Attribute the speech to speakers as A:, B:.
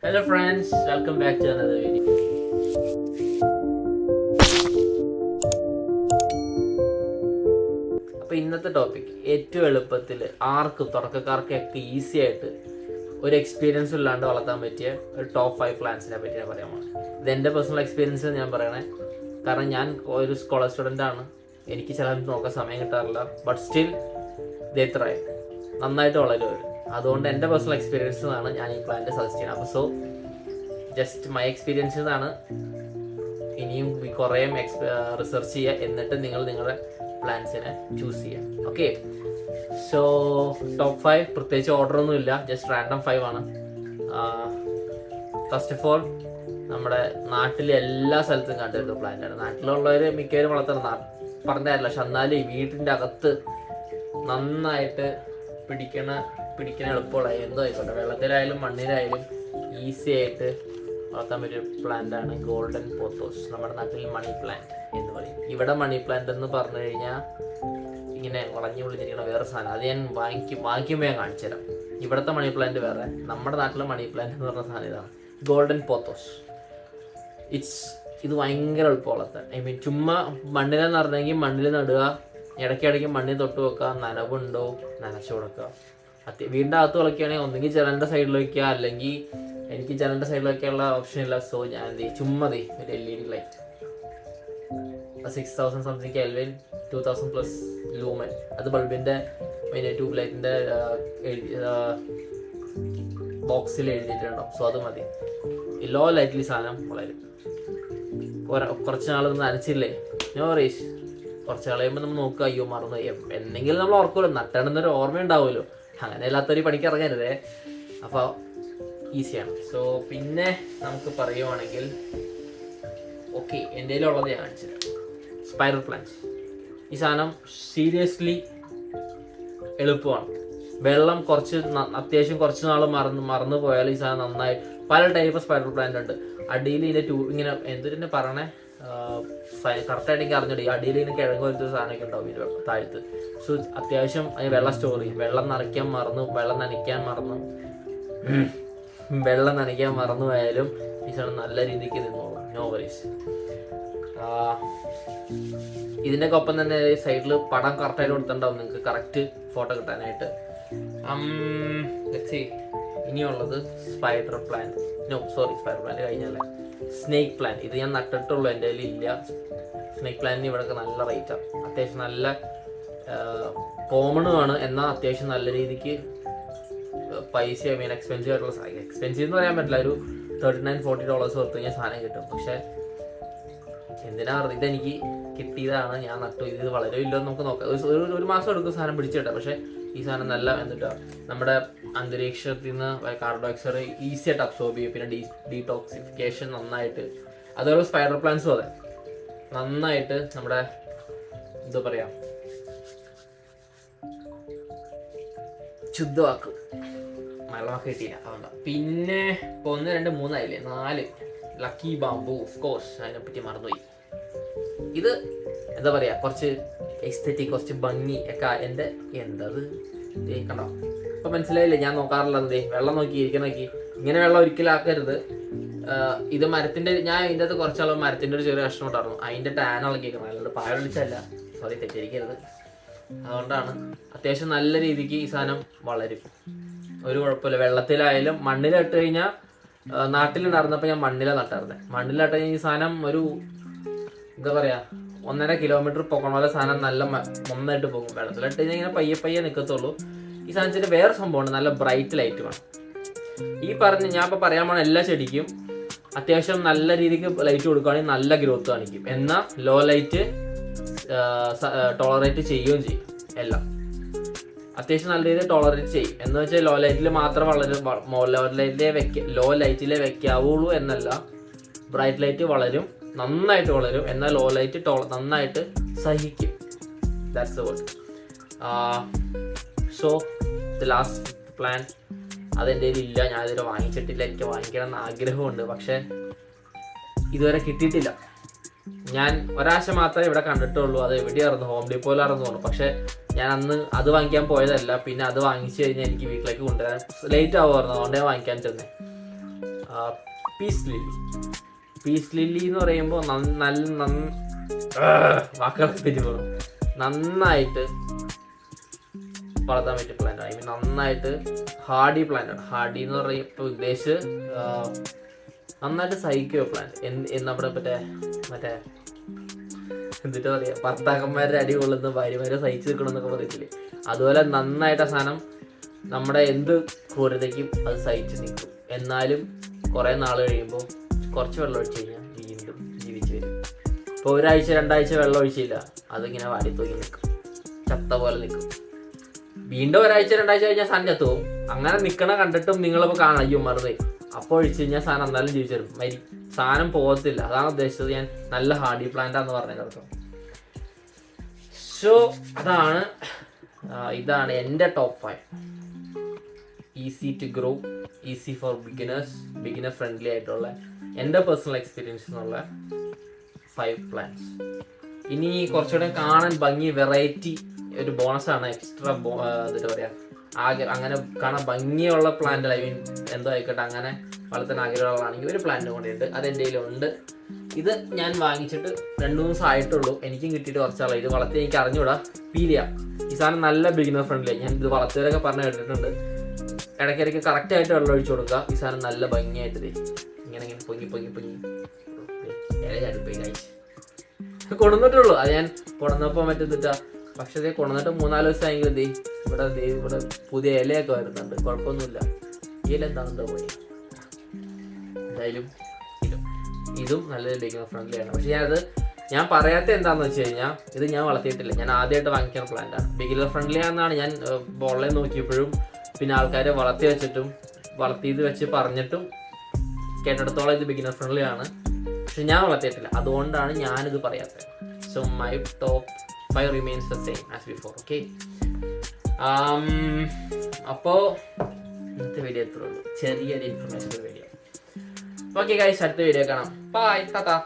A: Hello friends, welcome back to another video. അപ്പോൾ ഇന്നത്തെ topic ഏറ്റവും എളുപ്പത്തിൽ ആർക്കും തുടക്കക്കാർക്കൊക്കെ ഈസി ആയിട്ട് ഒരു എക്സ്പീരിയൻസ് ഇല്ലാണ്ട് വളർത്താൻ പറ്റിയ ഒരു ടോപ്പ് 5 പ്ലാൻസിനെ പറ്റി ഞാൻ പറയാൻ പോകുന്നത്. ഇത് എൻ്റെ പേഴ്സണൽ എക്സ്പീരിയൻസ് ഞാൻ പറയണേ, കാരണം ഞാൻ ഒരു സ്കോളർ സ്റ്റുഡൻ്റ് ആണ്. എനിക്ക് ചിലപ്പോൾ നോക്കാൻ സമയം കിട്ടാറില്ല, ബട്ട് സ്റ്റിൽ ദേ ത്രൈവ്, നന്നായിട്ട് വളരും അവർ. അതുകൊണ്ട് എൻ്റെ പേഴ്സണൽ എക്സ്പീരിയൻസ് ആണ് ഞാൻ ഈ പ്ലാന്റ് സജസ്റ്റ് ചെയ്യുന്നത്. അപ്പോൾ സോ ജസ്റ്റ് മൈ എക്സ്പീരിയൻസ് ആണ്. ഇനിയും കുറേ റിസർച്ച് ചെയ്യുക, എന്നിട്ട് നിങ്ങൾ നിങ്ങളുടെ പ്ലാൻസിനെ ചൂസ് ചെയ്യാം. ഓക്കെ, സോ ടോപ്പ് 5 പ്രത്യേകിച്ച് ഓർഡറൊന്നും ഇല്ല, ജസ്റ്റ് റാൻഡം 5 ആണ്. ഫസ്റ്റ് ഓഫ് ഓൾ, നമ്മുടെ നാട്ടിലെ എല്ലാ സ്ഥലത്തും കണ്ടിരുന്ന പ്ലാന്റാണ്. നാട്ടിലുള്ളവർ മിക്കവരും വളർത്തുന്ന പറഞ്ഞായിരുന്നില്ല, പക്ഷെ എന്നാലും ഈ വീട്ടിൻ്റെ അകത്ത് നന്നായിട്ട് പിടിക്കണ എളുപ്പമുള്ള എന്തോ ആയിക്കോട്ടെ, വെള്ളത്തിലായാലും മണ്ണിലായാലും ഈസി ആയിട്ട് വളർത്താൻ പറ്റിയ പ്ലാന്റ് ആണ് ഗോൾഡൻ പോത്തോസ്. നമ്മുടെ നാട്ടിൽ മണി പ്ലാന്റ് എന്ന് പറയും. ഇവിടെ മണി പ്ലാന്റ് എന്ന് പറഞ്ഞു കഴിഞ്ഞാൽ ഇങ്ങനെ വളഞ്ഞു വിളിച്ചിരിക്കുന്ന വേറെ സാധനം. അത് ഞാൻ വാങ്ങിക്കുമ്പോൾ ഞാൻ കാണിച്ചു തരാം. ഇവിടുത്തെ മണി പ്ലാന്റ് വേറെ, നമ്മുടെ നാട്ടിലെ മണി പ്ലാന്റ് എന്ന് പറഞ്ഞ സാധനം ഇതാണ് ഗോൾഡൻ പോത്തോസ്. ഇത് ഭയങ്കര എളുപ്പം വളർത്താൻ. ഐ മീൻ, ചുമ്മാ മണ്ണിലെന്ന് പറഞ്ഞെങ്കിൽ മണ്ണിൽ നടുക, ഇടയ്ക്കിടയ്ക്ക് മണ്ണിൽ തൊട്ട് വെക്കുക, നനവുണ്ടോ നനച്ചു കൊടുക്കുക. വീടിൻ്റെ അകത്ത് കളിക്കുകയാണെങ്കിൽ ഒന്നെങ്കിൽ ജനലിൻ്റെ സൈഡിൽ വയ്ക്കുക, അല്ലെങ്കിൽ എനിക്ക് ജനലിൻ്റെ സൈഡിൽ വയ്ക്കാനുള്ള ഓപ്ഷൻ ഇല്ല. സോ ഞാൻ ചുമ്മാ ഒരു LED light 6000 something kelvin 2000+ lumen, അത് ബൾബിൻ്റെ ട്യൂബ് ലൈറ്റിൻ്റെ ബോക്സിൽ എഴുതിയിട്ടുണ്ടാവും. സോ അത് മതി. ലോ ലൈറ്റിൽ സാധനം വളരും. കുറച്ച് നാളൊന്നും നനച്ചില്ലേ, നോ റീസ്. കുറച്ച് നാൾ കഴിയുമ്പോൾ നമ്മൾ നോക്കുക, അയ്യോ മറന്നു, എന്തെങ്കിലും നമ്മൾ ഓർക്കുമല്ലോ, നട്ടണമെന്നൊരു ഓർമ്മ ഉണ്ടാവുമല്ലോ. അങ്ങനെ അല്ലാത്തൊരു പണിക്ക് ഇറങ്ങരുതേ. അപ്പോൾ ഈസിയാണ്. സോ പിന്നെ നമുക്ക് പറയുവാണെങ്കിൽ, ഓക്കെ, എൻ്റെ കയ്യിലുള്ളത് ഞാൻ കാണിച്ചില്ല, സ്പൈറൽ പ്ലാന്റ്. ഈ സാധനം സീരിയസ്ലി എളുപ്പമാണ്. വെള്ളം അത്യാവശ്യം കുറച്ച് നാൾ മറന്നു പോയാൽ ഈ സാധനം നന്നായി. പല ടൈപ്പ് സ്പൈറൽ പ്ലാന്റ് ഉണ്ട്. അടിയിൽ ഇതിൻ്റെ ഇങ്ങനെ എന്തിനെ പറയണേ, കറക്റ്റായിട്ട് എനിക്ക് അറിഞ്ഞിട്ട് ഈ അടിയിൽ ഇതിന് കിഴങ്ങ് പോലത്തെ സാധനമൊക്കെ ഉണ്ടാവും ഇതിൻ്റെ താഴത്ത്. സോ അത്യാവശ്യം അതിന് വെള്ളം സ്റ്റോർ ചെയ്യും. വെള്ളം നനയ്ക്കാൻ മറന്നു പോയാലും ഈ സാധനം നല്ല രീതിക്ക് നിന്നോളും, നോ വറീസ്. ഇതിൻ്റെ ഒപ്പം തന്നെ സൈഡിൽ പടം കറക്റ്റായിട്ട് കൊടുത്തിട്ടുണ്ടാവും നിങ്ങൾക്ക് കറക്റ്റ് ഫോട്ടോ കിട്ടാനായിട്ട്. ഇനിയുള്ളത് സ്പൈഡർ പ്ലാന്റ്. സ്പൈഡർ പ്ലാന്റ് കഴിഞ്ഞാലേ സ്നേക്ക് പ്ലാന്റ്. ഇത് ഞാൻ നട്ടിട്ടുള്ളൂ, എൻ്റെ കയ്യിൽ ഇല്ല. സ്നേക്ക് പ്ലാന്റിന് ഇവിടെയൊക്കെ നല്ല റേറ്റാണ്. അത്യാവശ്യം നല്ല കോമണുമാണ്, എന്നാൽ അത്യാവശ്യം നല്ല രീതിക്ക് പൈസ, ഐ മീൻ എക്സ്പെൻസീവ് ആയിട്ടുള്ള സാധനം. എക്സ്പെൻസീവ് എന്ന് പറയാൻ പറ്റില്ല, ഒരു $39-40 കൊടുത്തു കഴിഞ്ഞാൽ സാധനം കിട്ടും. പക്ഷേ എന്തിനാ പറയുക, ഇതെനിക്ക് കിട്ടിയതാണ്, ഞാൻ നട്ടു. ഇത് വളരെ ഇല്ലോ നമുക്ക് നോക്കാം. ഒരു മാസം എടുക്കും സാധനം പിടിച്ചിട്ടാ. പക്ഷേ ഈ സാധനം നല്ല എന്നിട്ടാ നമ്മുടെ അന്തരീക്ഷത്തിൽ നിന്ന് കാർബൺ ഡയോക്സൈഡ് ഈസി ആയിട്ട് അബ്സോർബ് ചെയ്യും. പിന്നെ ഡീടോക്സിഫിക്കേഷൻ നന്നായിട്ട്. അതുപോലെ സ്പൈഡർ പ്ലാന്റ്സും അതെ, നന്നായിട്ട് നമ്മുടെ എന്താ പറയാ, ശുദ്ധമാക്കും. മലമൊക്കെ കിട്ടിയില്ല അതുകൊണ്ടാ. പിന്നെ 1, 2, 3 ആയില്ലേ, 4 ലക്കി ബാംബു. ഓഫ് കോഴ്സ്, അതിനെപ്പറ്റി മറന്നുപോയി. ഇത് എന്താ പറയാ, കുറച്ച് എസ്തെറ്റിക്, കുറച്ച് ഭംഗി ഒക്കെ. എൻ്റെ എന്തത് കണ്ടോ, ഇപ്പം മനസ്സിലായില്ലേ? ഞാൻ നോക്കാറില്ല എന്തേ വെള്ളം നോക്കി ഇരിക്കണോക്കി. ഇങ്ങനെ വെള്ളം ഒരിക്കലാക്കരുത്. ഇത് മരത്തിൻ്റെ, ഞാൻ ഇതിൻ്റെ അകത്ത് കുറച്ചാളും മരത്തിൻ്റെ ഒരു ചെറിയ കഷ്ണം ഉണ്ടായിരുന്നു, അതിൻ്റെ ടാൻ ഇളക്കിയേക്കണം, അല്ലാണ്ട് പായ വിളിച്ചല്ല, സോറി തെറ്റിരിക്കരുത്. അതുകൊണ്ടാണ്. അത്യാവശ്യം നല്ല രീതിക്ക് ഈ സാധനം വളരും, ഒരു കുഴപ്പമില്ല. വെള്ളത്തിലായാലും മണ്ണിലിട്ട് കഴിഞ്ഞാൽ, നാട്ടിലുണ്ടായിരുന്നപ്പോൾ ഞാൻ മണ്ണിലാണ് നട്ടായിരുന്നത്. മണ്ണിലിട്ട് കഴിഞ്ഞാൽ ഈ സാധനം ഒരു എന്താ പറയുക, 1.5 കിലോമീറ്റർ പോകണ പോലെ സാധനം നല്ല നന്നായിട്ട് പോകും. വെള്ളത്തിലിട്ട് കഴിഞ്ഞാൽ ഇങ്ങനെ പയ്യെ നിൽക്കത്തുള്ളൂ. ഈ സാധനത്തിൻ്റെ വേറെ സംഭവമുണ്ട്, നല്ല ബ്രൈറ്റ് ലൈറ്റ് വേണം. ഈ ഞാൻ ഇപ്പോൾ പറയാൻ പോണ എല്ലാ ചെടിക്കും അത്യാവശ്യം നല്ല രീതിക്ക് ലൈറ്റ് കൊടുക്കുകയാണെങ്കിൽ നല്ല ഗ്രോത്ത് കാണിക്കും. എന്നാൽ ലോ ലൈറ്റ് ടോളറേറ്റ് ചെയ്യുകയും ചെയ്യും. എല്ലാം അത്യാവശ്യം നല്ല രീതിയിൽ ടോളറേറ്റ് ചെയ്യും. എന്ന് വെച്ചാൽ ലോ ലൈറ്റിൽ മാത്രം ലോ ലൈറ്റിലേ വെക്കാവുള്ളൂ എന്നല്ല, ബ്രൈറ്റ് ലൈറ്റ് വളരും, നന്നായിട്ട് വളരും. എന്നാൽ ലോ ലൈറ്റ് നന്നായിട്ട് സഹിക്കും. That's the word. So the last plant, അതെൻ്റെ കയ്യിലില്ല, ഞാൻ ഇതുവരെ വാങ്ങിച്ചിട്ടില്ല. എനിക്ക് വാങ്ങിക്കണം എന്ന് ആഗ്രഹമുണ്ട്, പക്ഷേ ഇതുവരെ കിട്ടിയിട്ടില്ല. ഞാൻ ഒരാഴ്ച മാത്രമേ ഇവിടെ കണ്ടിട്ടുള്ളൂ. അത് എവിടെയായിരുന്നു, ഹോം ഡിപ്പോയിലായിരുന്നു തോന്നുന്നു. പക്ഷേ ഞാൻ അന്ന് അത് വാങ്ങിക്കാൻ പോയതല്ല. പിന്നെ അത് വാങ്ങിച്ചു കഴിഞ്ഞാൽ എനിക്ക് വീട്ടിലേക്ക് കൊണ്ടുവരാൻ ലേറ്റ് ആവുമായിരുന്നു, അതുകൊണ്ട് ഞാൻ വാങ്ങിക്കാൻ ചെന്നേ. Peace lily. പീസ് ലില്ലി എന്ന് പറയുമ്പോൾ വാക്കുകളെ പറ്റി പോകണം, നന്നായിട്ട് വളർത്താൻ പറ്റിയ പ്ലാന്റ് ആണ്. ഐ മീൻ നന്നായിട്ട് ഹാർഡി പ്ലാന്റ് ആണ്. ഹാർഡി എന്ന് പറയുമ്പോൾ ഉദ്ദേശിച്ച് നന്നായിട്ട് സഹിക്കുക പ്ലാന്റ്. നമ്മുടെ മറ്റേ എന്നിട്ട് പറയാ ഭർത്താക്കന്മാരുടെ അടി കൊള്ളുന്ന ഭാര്യമാരെ സഹിച്ചു നിൽക്കണമെന്നൊക്കെ പറയത്തില്ലേ, അതുപോലെ നന്നായിട്ട് ആ സാധനം നമ്മുടെ എന്ത് ക്രൂരതയ്ക്കും അത് സഹിച്ച് നിൽക്കും. എന്നാലും കുറേ നാൾ കഴിയുമ്പോൾ കുറച്ച് വെള്ളം ഒഴിച്ച് കഴിഞ്ഞാൽ വീണ്ടും ജീവിച്ച് വരും. ഇപ്പോൾ 1-2 ആഴ്ച വെള്ളം ഒഴിച്ചില്ല, അതിങ്ങനെ വാടിത്തൂങ്ങി നിൽക്കും, ചത്ത പോലെ നിൽക്കും. വീണ്ടും 1-2 ആഴ്ച കഴിഞ്ഞാൽ സാധനം ചത്തു പോകും. അങ്ങനെ നിൽക്കണ കണ്ടിട്ടും നിങ്ങളിപ്പോൾ കാണാം, അയ്യോ മറുതെ അപ്പോൾ ഒഴിച്ച് കഴിഞ്ഞാൽ സാധനം എന്നാലും ജീവിച്ചു വരും. സാധനം പോകത്തില്ല. അതാണ് ഉദ്ദേശിച്ചത് ഞാൻ നല്ല ഹാർഡി പ്ലാന്റാന്ന് പറഞ്ഞത് അർത്ഥം. സോ ഇതാണ് എൻ്റെ top 5 easy to grow, easy for beginner friendly ആയിട്ടുള്ള എൻ്റെ പേഴ്സണൽ എക്സ്പീരിയൻസ് എന്നുള്ള 5 പ്ലാന്റ്സ്. ഇനി കുറച്ചുകൂടെ കാണാൻ ഭംഗി, വെറൈറ്റി ഒരു ബോണസാണ്, എക്സ്ട്രാ എന്താ പറയുക, അങ്ങനെ കാണാൻ ഭംഗിയുള്ള പ്ലാന്റ്, ഐ മീൻ എന്തോ ആയിക്കോട്ടെ, അങ്ങനെ വളർത്താൻ ആഗ്രഹമുള്ളതാണെങ്കിൽ ഒരു പ്ലാന്റ് കൊണ്ടുണ്ട്. അത് എൻ്റെ കയ്യിലുണ്ട്. ഇത് ഞാൻ വാങ്ങിച്ചിട്ട് 2-3 ദിവസം ആയിട്ടുള്ളൂ. എനിക്കും കിട്ടിയിട്ട് കുറച്ചാളായി. ഇത് വളർത്തി എനിക്ക് അറിഞ്ഞൂടാ, ഫീൽ ചെയ്യാം. ഈ സാധനം നല്ല ബിഗിനർ ഫ്രണ്ട്ലി. ഞാൻ ഇത് വളർത്തിയവരൊക്കെ പറഞ്ഞ് കേട്ടിട്ടുണ്ട്. ഇടയ്ക്കിടയ്ക്ക് കറക്റ്റായിട്ട് വെള്ളം ഒഴിച്ചു കൊടുക്കുക. ഈ സാധനം നല്ല ഭംഗിയായിട്ട് ഇങ്ങനെ പൊങ്ങി ഇലചടുപ്പോയി കഴിച്ച് കൊണ്ടുവന്നിട്ടുള്ളൂ. അത് ഞാൻ കൊണ്ടുവന്നപ്പോൾ മറ്റെന്തിട്ടാ, പക്ഷേ ഇത് കൊണ്ടുവന്നിട്ട് 3-4 ദിവസമായെങ്കിലും ഇവിടെ പുതിയ ഇലയൊക്കെ വരുന്നുണ്ട്. കുഴപ്പമൊന്നുമില്ല. ഈ ഇല എന്താണെന്തോ പോയി. എന്തായാലും ഇതും നല്ലൊരു ബിഗിനർ ഫ്രണ്ട്ലി ആണ്. പക്ഷെ ഞാൻ പറയാത്ത എന്താണെന്ന് വെച്ച് കഴിഞ്ഞാൽ, ഇത് ഞാൻ വളർത്തിയിട്ടില്ല, ഞാൻ ആദ്യമായിട്ട് വാങ്ങിക്കുന്ന പ്ലാന്റ് ആണ്. ബിഗിനർ ഫ്രണ്ട്ലി ആണെന്നാണ് ഞാൻ ഓൺലൈൻ നോക്കിയപ്പോഴും പിന്നെ ആൾക്കാരെ വളർത്തി വെച്ചിട്ടും വളർത്തിയത് വെച്ച് പറഞ്ഞിട്ടും കേട്ടിടത്തോളം ഇത് ബിഗിനർ ഫ്രണ്ട്ലി ആണ്. പക്ഷെ ഞാൻ വളർത്തിയിട്ടില്ല, അതുകൊണ്ടാണ് ഞാനിത് പറയാത്തത്. So my top 5 remains the same as before. Okay. അപ്പോൾ ഇന്നത്തെ വീഡിയോ എത്ര ഉള്ളൂ, ചെറിയൊരു ഇൻഫർമേഷൻ വീഡിയോ. ഓക്കെ ഗൈസ്, അടുത്ത വീഡിയോ കാണാം. ബൈ, ടാറ്റാ.